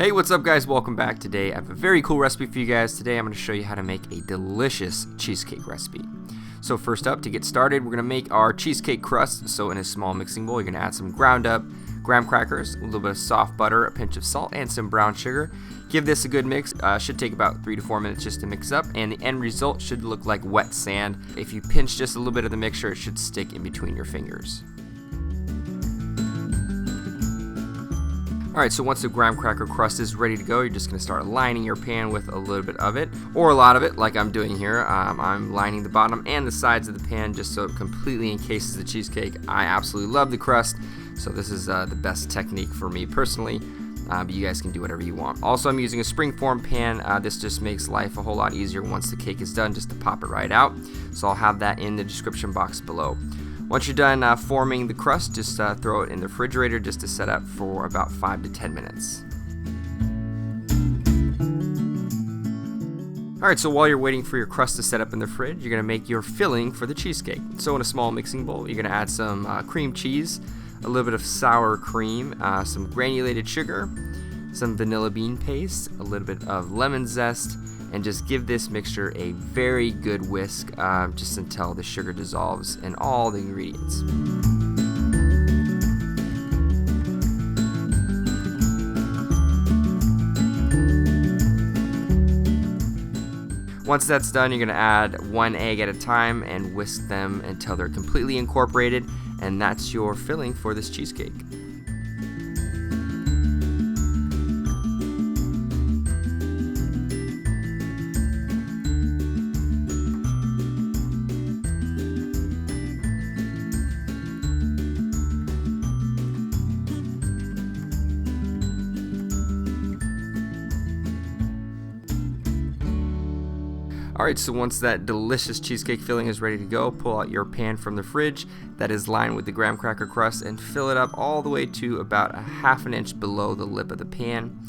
Hey, what's up guys? Welcome back. Today I have a very cool recipe for you guys. Today I'm going to show you how to make a delicious cheesecake recipe. So first up, to get started, we're going to make our cheesecake crust. So in a small mixing bowl, you're going to add some ground up graham crackers, a little bit of soft butter, a pinch of salt, and some brown sugar. Give this a good mix. Should take about 3 to 4 minutes just to mix up, and the end result should look like wet sand. If you pinch just a little bit of the mixture, it should stick in between your fingers. Alright, so once the graham cracker crust is ready to go, you're just going to start lining your pan with a little bit of it, or a lot of it, like I'm doing here. I'm lining the bottom and the sides of the pan just so it completely encases the cheesecake. I absolutely love the crust, so this is the best technique for me personally, but you guys can do whatever you want. Also, I'm using a springform pan. This just makes life a whole lot easier once the cake is done, just to pop it right out. So I'll have that in the description box below. Once you're done forming the crust, just throw it in the refrigerator just to set up for about 5 to 10 minutes. Alright, so while you're waiting for your crust to set up in the fridge, you're going to make your filling for the cheesecake. So in a small mixing bowl, you're going to add some cream cheese, a little bit of sour cream, some granulated sugar, some vanilla bean paste, a little bit of lemon zest, and just give this mixture a very good whisk just until the sugar dissolves in all the ingredients. Once that's done, you're going to add 1 egg at a time and whisk them until they're completely incorporated, and that's your filling for this cheesecake. Alright, so once that delicious cheesecake filling is ready to go, pull out your pan from the fridge that is lined with the graham cracker crust and fill it up all the way to about 1/2 inch below the lip of the pan.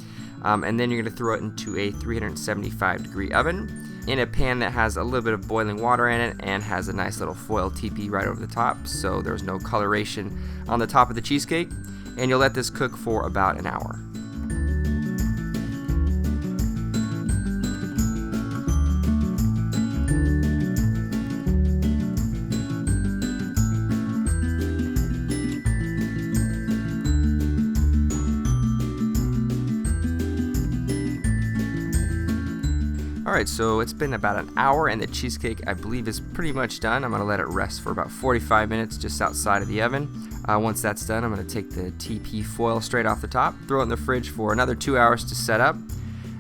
And then you're going to throw it into a 375-degree oven in a pan that has a little bit of boiling water in it and has a nice little foil teepee right over the top, so there's no coloration on the top of the cheesecake. And you'll let this cook for about an hour. Alright, so it's been about an hour and the cheesecake, I believe, is pretty much done. I'm going to let it rest for about 45 minutes just outside of the oven. Once that's done, I'm going to take the TP foil straight off the top, throw it in the fridge for another 2 hours to set up.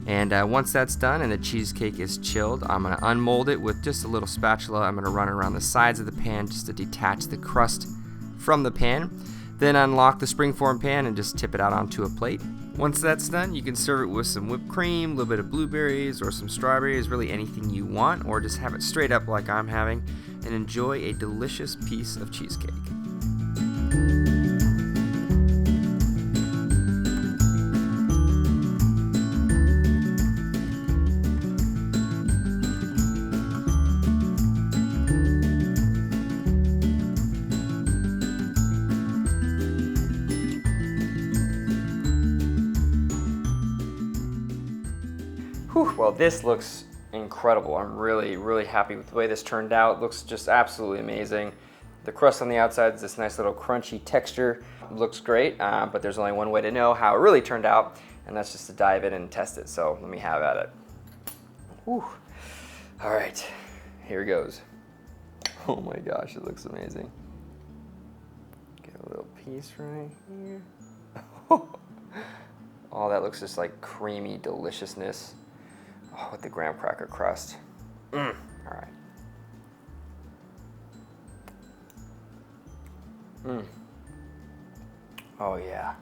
And once that's done and the cheesecake is chilled, I'm going to unmold it with just a little spatula. I'm going to run it around the sides of the pan just to detach the crust from the pan. Then unlock the springform pan and just tip it out onto a plate. Once that's done, you can serve it with some whipped cream, a little bit of blueberries or some strawberries, really anything you want, or just have it straight up like I'm having, and enjoy a delicious piece of cheesecake. Whew, well, this looks incredible. I'm really happy with the way this turned out. It looks just absolutely amazing. The crust on the outside is this nice little crunchy texture. It looks great, but there's only one way to know how it really turned out, and that's just to dive in and test it. So let me have at it. Whew. All right, here it goes. Oh my gosh, it looks amazing. Get a little piece right here. Oh, that looks just like creamy deliciousness. Oh, with the graham cracker crust. All right. Oh yeah.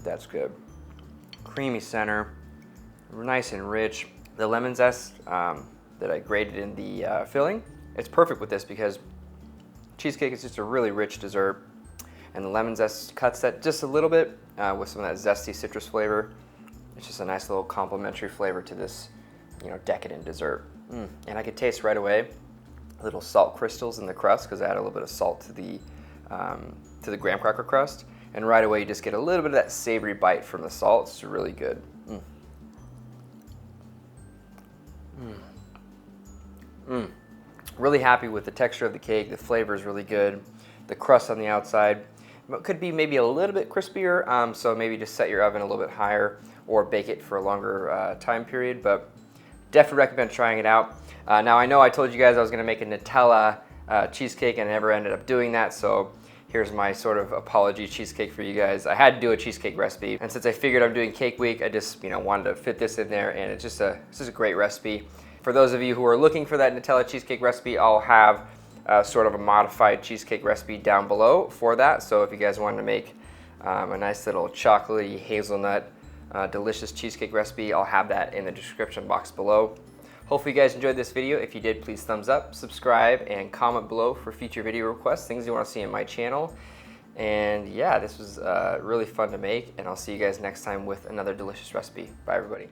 That's good. Creamy center, nice and rich. The lemon zest that I grated in the filling, it's perfect with this because cheesecake is just a really rich dessert, and the lemon zest cuts that just a little bit with some of that zesty citrus flavor. It's just a nice little complementary flavor to this, decadent dessert. And I could taste right away little salt crystals in the crust because I add a little bit of salt to the graham cracker crust. and right away you just get a little bit of that savory bite from the salt. It's really good. Really happy with the texture of the cake. The flavor is really good. The crust on the outside could be maybe a little bit crispier, so maybe just set your oven a little bit higher or bake it for a longer time period, but definitely recommend trying it out. Now I know I told you guys I was gonna make a Nutella cheesecake and I never ended up doing that, so here's my sort of apology cheesecake for you guys. I had to do a cheesecake recipe, and since I figured I'm doing cake week, I just wanted to fit this in there, and it's just a great recipe. For those of you who are looking for that Nutella cheesecake recipe, I'll have sort of a modified cheesecake recipe down below for that. So if you guys wanted to make a nice little chocolatey hazelnut delicious cheesecake recipe, I'll have that in the description box below. Hopefully you guys enjoyed this video. If you did, please thumbs up, subscribe, and comment below for future video requests, things you want to see in my channel. And yeah, this was really fun to make, and I'll see you guys next time with another delicious recipe. Bye everybody.